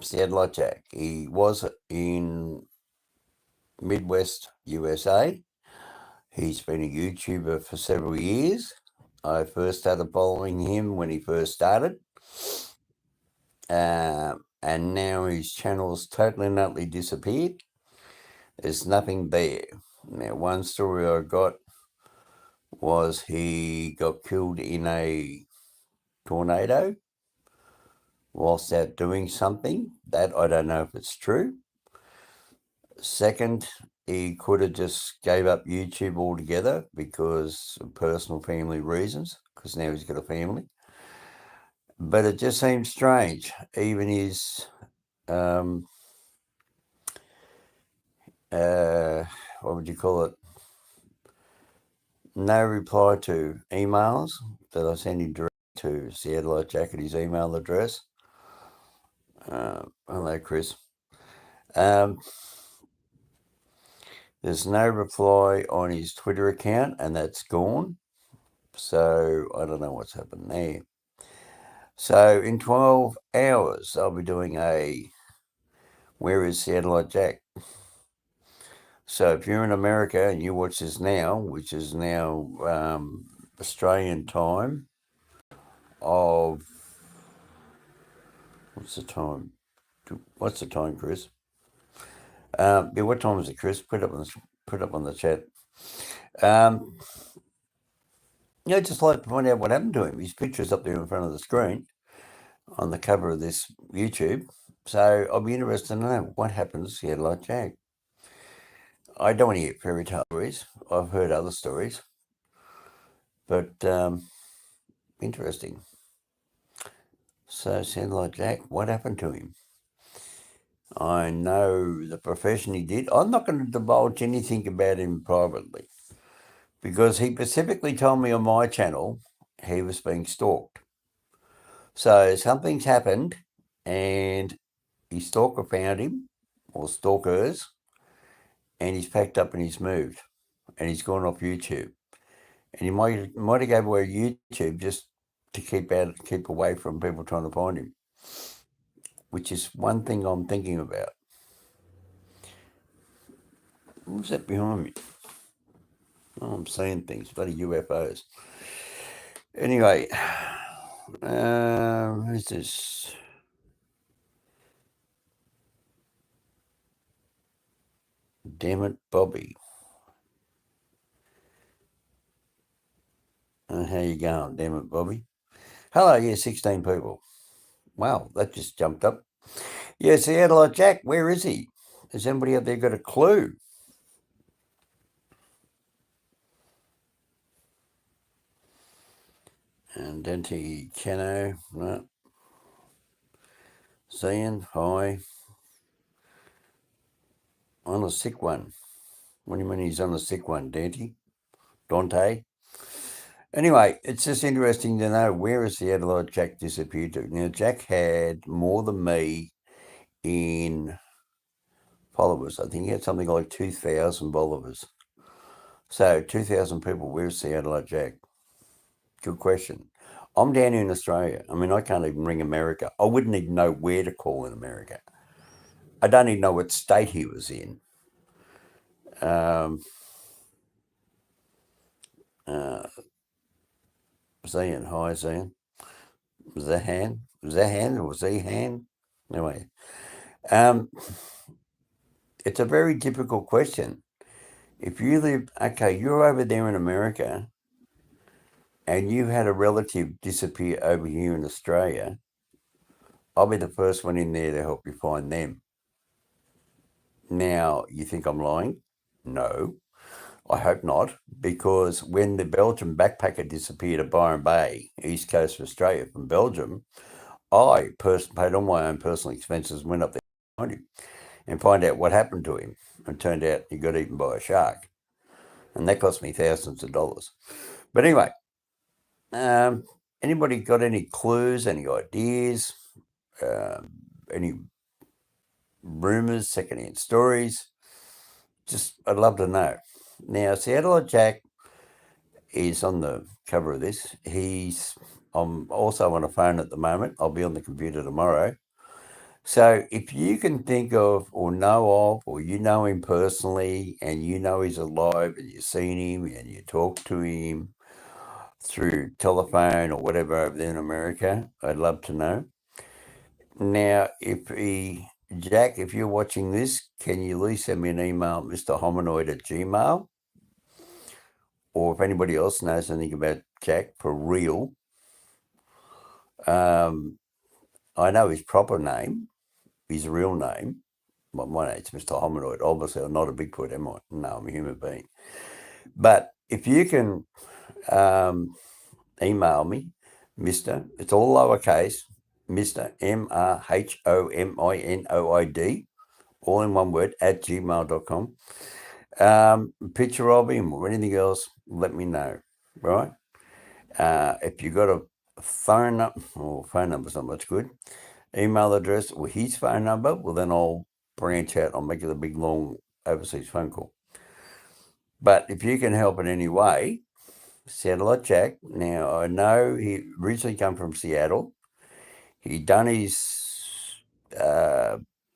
seattleite Jack. He was in Midwest USA. He's been a YouTuber for several years. I first started following him when he first started. And now his channel's totally and utterly disappeared. There's nothing there. Now, one story I got was he got killed in a tornado whilst out doing something. That I don't know if it's true. Second, he could have just gave up YouTube altogether because of personal family reasons, because now he's got a family. But it just seems strange. Even his what would you call it? No reply to emails that I sent him direct to seattleite Jack at his email address. Hello, Chris. There's no reply on his Twitter account, and that's gone. So I don't know what's happened there. So in 12 hours, I'll be doing a Where is seattleite Jack? So if you're in America and you watch this now, which is now Australian time of... What's the time? What's the time, Chris? Yeah, what time is it, Chris? Put up on the chat. I'd just like to find out what happened to him. His picture's up there in front of the screen on the cover of this YouTube. So I'll be interested to know what happens to seattleite Jack. I don't want to hear fairy tale stories. I've heard other stories. But interesting. So seattleite Jack, what happened to him? I know the profession he did. I'm not going to divulge anything about him privately because he specifically told me on my channel he was being stalked. So something's happened and his stalker found him, or stalkers, and he's packed up and he's moved and he's gone off YouTube. And he might have gave away YouTube just to keep away from people trying to find him, which is one thing I'm thinking about. What's that behind me? Oh, I'm seeing things, bloody UFOs. Anyway, who's this? Damn it, Bobby. How you going, damn it, Bobby? Hello, yeah, 16 people. Wow, that just jumped up. Yeah, seattleite Jack, where is he? Has anybody out there got a clue? And Dante Cano, no. Zian, hi. On a sick one. What do you mean he's on a sick one, Dante? Anyway, it's just interesting to know where is seattleite Jack disappeared to. Now, Jack had more than me in followers. I think he had something like 2,000 followers. So 2,000 people, where's seattleite Jack? Good question. I'm down in Australia. I mean, I can't even ring America. I wouldn't even know where to call in America. I don't even know what state he was in. Zian, hi Zian. Zahan or Zihan? Anyway, it's a very difficult question. If you live, okay, you're over there in America and you had a relative disappear over here in Australia, I'll be the first one in there to help you find them. Now, you think I'm lying? No, I hope not, because when the Belgian backpacker disappeared at Byron Bay, east coast of Australia from Belgium, I paid all my own personal expenses, went up there to find him and find out what happened to him. And it turned out he got eaten by a shark. And that cost me thousands of dollars. But anyway, anybody got any clues, any ideas, any rumours, secondhand stories? Just, I'd love to know. Now, seattleite Jack is on the cover of this. I'm also on a phone at the moment. I'll be on the computer tomorrow. So if you can think of or know of, or you know him personally and you know he's alive and you've seen him and you talk to him through telephone or whatever over there in America, I'd love to know. Now, Jack, if you're watching this, can you at least send me an email, Mr. Hominoid at Gmail? Or if anybody else knows anything about Jack for real, um, I know his proper name, his real name. Well, my name's Mr. Hominoid. Obviously, I'm not a Bigfoot, am I? No, I'm a human being. But if you can email me, Mr. It's all lowercase, Mr. MRHOMINOID, all in one word, at gmail.com. Picture of him or anything else, let me know, right? If you got a phone number, or phone number's not much good, email address or his phone number, well, then I'll branch out. I'll make it a big, long overseas phone call. But if you can help in any way, Seattleite Jack. Now, I know he originally come from Seattle. He done his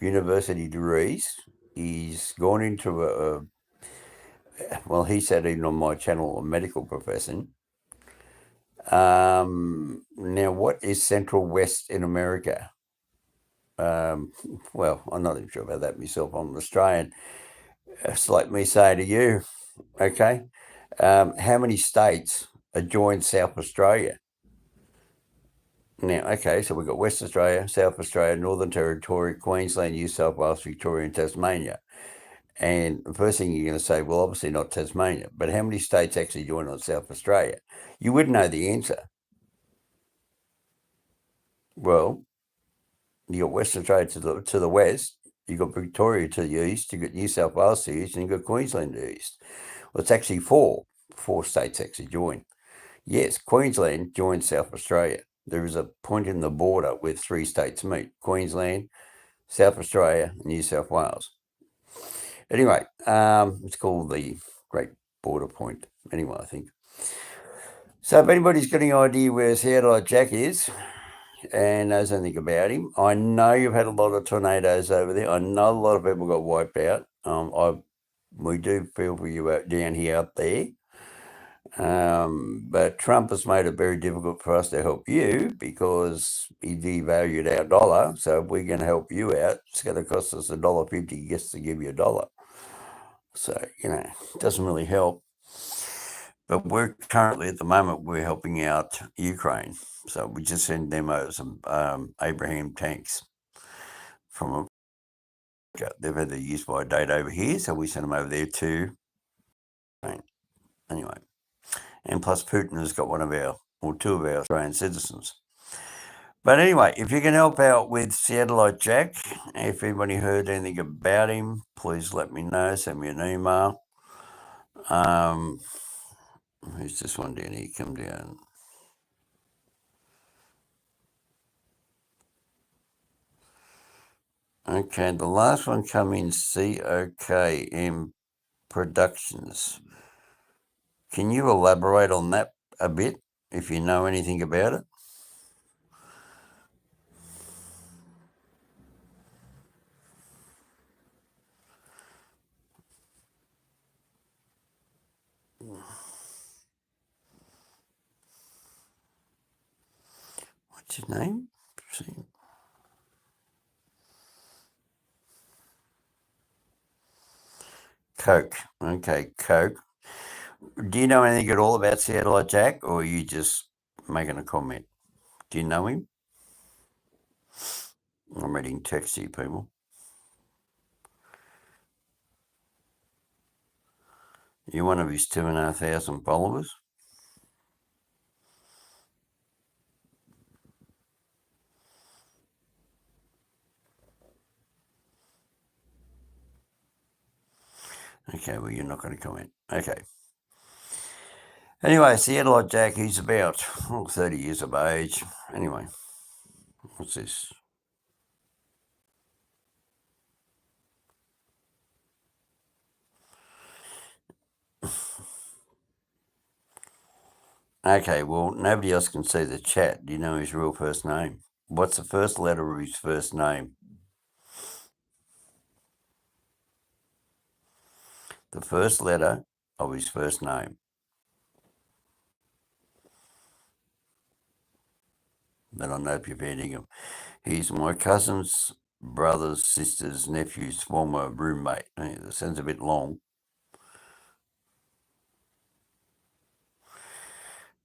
university degrees. He's gone into well, he said even on my channel, a medical profession. Now, what is Central West in America? Well, I'm not even sure about that myself. I'm Australian. It's like me saying to you, okay, how many states are joined South Australia? Now, okay, so we've got West Australia, South Australia, Northern Territory, Queensland, New South Wales, Victoria, and Tasmania. And the first thing you're going to say, well, obviously not Tasmania, but how many states actually join on South Australia? You wouldn't know the answer. Well, you got West Australia to the west, you got Victoria to the east, you got New South Wales to the east, and you got Queensland to the east. Well, it's actually four states actually join. Yes, Queensland joins South Australia. There is a point in the border where three states meet: Queensland, South Australia, and New South Wales. Anyway, it's called the Great Border Point. Anyway, I think. So if anybody's got any idea where Seattleite Jack is and knows anything about him, I know you've had a lot of tornadoes over there. I know a lot of people got wiped out. We do feel for you out down here up there. But Trump has made it very difficult for us to help you because he devalued our dollar. So if we're going to help you out, it's going to cost us $1.50 just to give you a dollar. So, it doesn't really help. But we're currently, at the moment, we're helping out Ukraine. So we just sent them over some Abraham tanks from America. They've had their use by date over here, so we sent them over there too. Anyway. And plus Putin has got two of our Australian citizens. But anyway, if you can help out with Seattleite Jack, if anybody heard anything about him, please let me know. Send me an email. Who's this one down here? Come down. Okay, the last one come in COKM Productions. Can you elaborate on that a bit, if you know anything about it? What's his name? Coke. Okay, Coke. Do you know anything at all about Seattleite Jack, or are you just making a comment? Do you know him? I'm reading text to you, people. You're one of his 2,500 followers? Okay, well, you're not going to comment. Okay. Anyway, Seattleite Jack, he's about 30 years of age. Anyway, what's this? Okay, well, nobody else can see the chat. Do you know his real first name? What's the first letter of his first name? the first letter of his first name. Then I know if you've heard him. He's my cousin's brother's sister's nephew's former roommate. That sounds a bit long.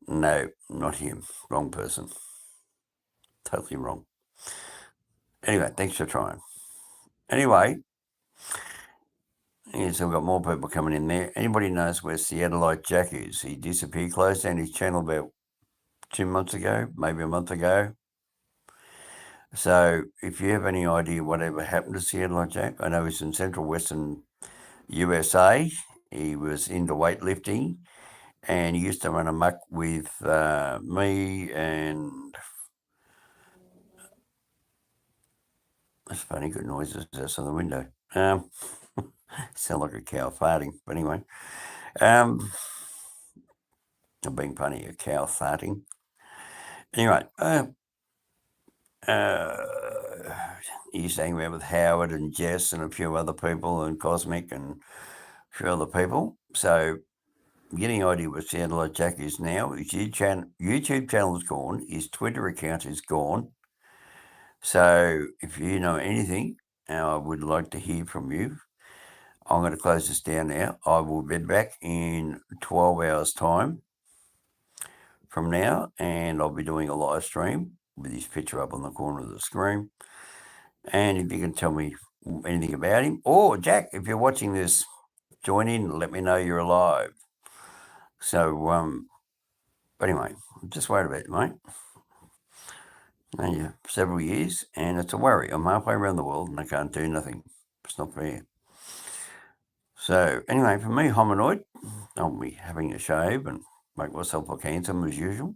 No, not him. Wrong person. Totally wrong. Anyway, thanks for trying. Anyway, yeah, so we've got more people coming in there. Anybody knows where Seattleite Jack is? He disappeared, closed down his channel about 2 months ago, maybe a month ago. So if you have any idea whatever happened to Seattleite Jack, I know he's in central western USA. He was into weightlifting and he used to run amok with me and... That's funny, good noises outside the window. Sound like a cow farting, but anyway. I'm being funny, a cow farting. Anyway, he used to hang around with Howard and Jess and a few other people and Cosmic and a few other people. So getting an idea what Seattleite Jack is now. His YouTube channel is gone. His Twitter account is gone. So if you know anything, I would like to hear from you. I'm going to close this down now. I will be back in 12 hours' time from now, and I'll be doing a live stream with his picture up on the corner of the screen. And if you can tell me anything about him, or Jack, if you're watching this, join in, let me know you're alive. So, but anyway, I'm just worried about it, mate. And several years, and it's a worry. I'm halfway around the world and I can't do nothing. It's not fair. So anyway, for me, hominoid, I'll be having a shave and make myself look handsome as usual.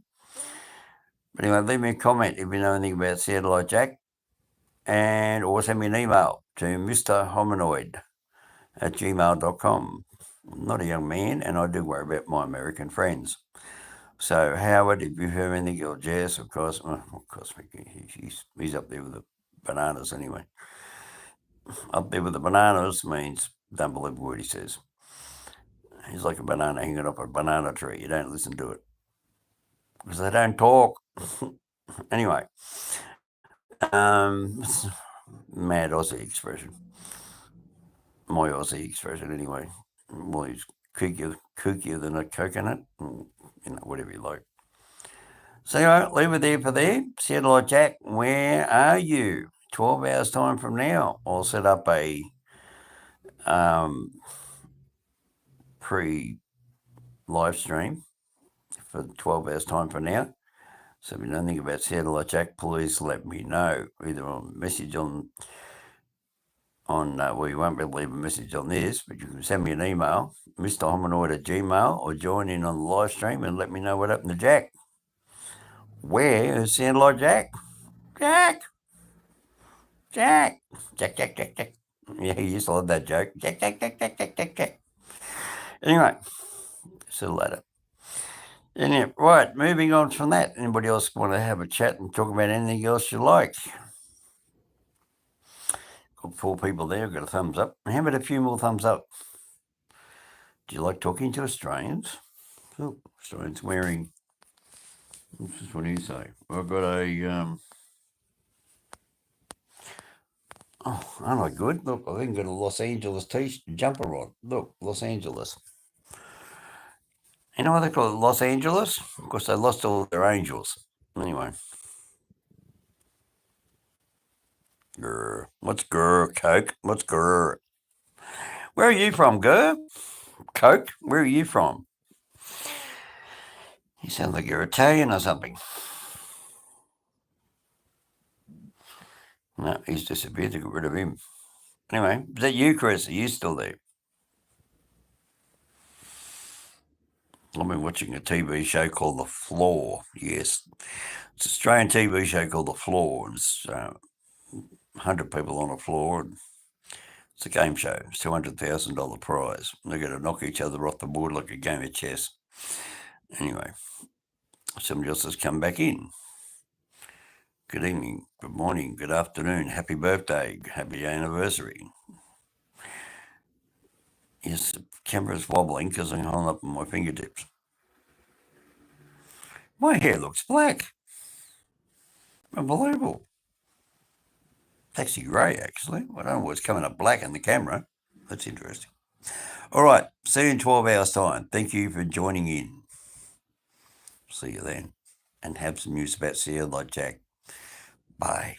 But anyway, leave me a comment if you know anything about Seattleite Jack, and or send me an email to mrhominoid@gmail.com. I'm not a young man, and I do worry about my American friends. So Howard, if you have anything, or Jess, of course, he's up there with the bananas anyway. Up there with the bananas means don't believe a word he says. He's like a banana hanging up a banana tree. You don't listen to it because they don't talk. Anyway, mad Aussie expression. My Aussie expression, anyway. Well, he's kookier than a coconut, whatever you like. So anyway, leave it there for there. Seattleite Jack, where are you? 12 hours time from now, I'll set up a pre-live stream for 12 hours time from now. So if you know anything about Seattleite Jack, please let me know. Either on message on well, you won't be able to leave a message on this, but you can send me an email, mrhominoid@gmail, or join in on the live stream and let me know what happened to Jack. Where is Seattleite Jack? Jack! Jack! Jack, Jack, Jack, Jack. Yeah, he used to love that joke. Jack, Jack, Jack, Jack, Jack, Jack, Jack. Anyway, see you later. Anyway, right, moving on from that. Anybody else want to have a chat and talk about anything else you like? Got 4 people there, got a thumbs up. How about a few more thumbs up? Do you like talking to Australians? Oh, Australians wearing... What do you say? I've got a... Oh, aren't I good? Look, I've even got a Los Angeles jumper on. Look, Los Angeles. You know why they call it Los Angeles? Because they lost all their angels. Anyway. Grr. What's grr, Coke? What's grr? Where are you from, grr? Coke? Where are you from? You sound like you're Italian or something. No, he's disappeared. They got rid of him. Anyway, is that you, Chris? Are you still there? I've been watching a TV show called The Floor. Yes. It's an Australian TV show called The Floor. It's 100 people on the floor. And it's a game show. It's $200,000 prize. They're going to knock each other off the board like a game of chess. Anyway, somebody else has come back in. Good evening, good morning, good afternoon, happy birthday, happy anniversary. Yes, the camera's wobbling because I'm holding up on my fingertips. My hair looks black. Unbelievable. It's actually grey, actually. I don't know what's coming up black in the camera. That's interesting. All right, see you in 12 hours' time. Thank you for joining in. See you then. And have some news about Seattleite Jack. Bye.